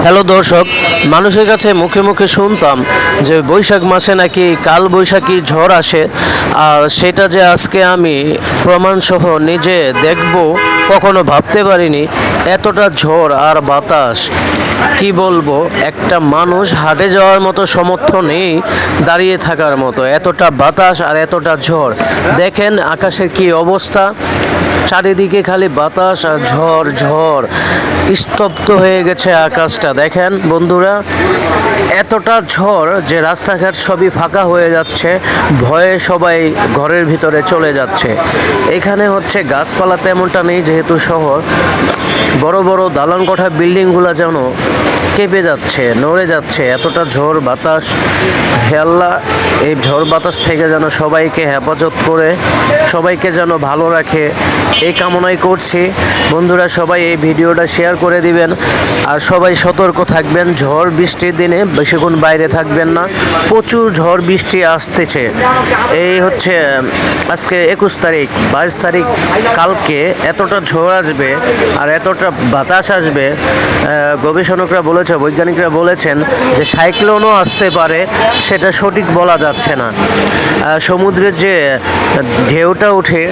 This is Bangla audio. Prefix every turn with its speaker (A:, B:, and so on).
A: হ্যালো দর্শক, মানুষের কাছে মুখে মুখে শুনতাম যে বৈশাখ মাসে নাকি কাল বৈশাখী ঝড় আসে। আর সেটা যে আজকে আমি প্রমাণসহ নিজে দেখব, কখনো ভাবতে পারিনি এতটা ঝড় আর বাতাস। কি বলবো, একটা মানুষ হাঁটে যাওয়ার মতো সামর্থ্য নেই, দাঁড়িয়ে থাকার মতো এতটা বাতাস আর এতটা ঝড়। দেখেন আকাশের কি অবস্থা, চারিদিকে খালি বাতাস আর ঝড় ঝড়, স্তব্ধ হয়ে গেছে আকাশটা। দেখেন বন্ধুরা, এতটা ঝড় যে রাস্তাঘাট সবই ফাঁকা হয়ে যাচ্ছে, ভয়ে সবাই ঘরের ভিতরে চলে যাচ্ছে। এখানে হচ্ছে গাছপালা তেমনটা নেই, যেহেতু শহর। বড় বড় দালান কোঠা বিল্ডিংগুলো যেন কেঁপে যাচ্ছে, নড়ে যাচ্ছে, এতটা ঝড় বাতাস। হে আল্লাহ, এই ঝড় বাতাস থেকে যেন সবাইকে হেফাজত করে, সবাইকে যেন ভালো রাখে, এই কামনাই করছি। বন্ধুরা সবাই এই ভিডিওটা শেয়ার করে দিবেন, আর সবাই সতর্ক থাকবেন। ঝড় বৃষ্টির দিনে বেশিক্ষণ বাইরে থাকবেন না, প্রচুর ঝড় বৃষ্টি আসতেছে। এই হচ্ছে আজকে 21 তারিখ, 22 তারিখ কালকে এতটা ঝড় আসবে আর এতটা বাতাস আসবে। গবেষণকরা বলেছে, বৈজ্ঞানিকরা বলেছেন যে সাইক্লোনও আসতে পারে, সেটা সঠিক বলা যাচ্ছে না। সমুদ্রের যে ঢেউটা ওঠে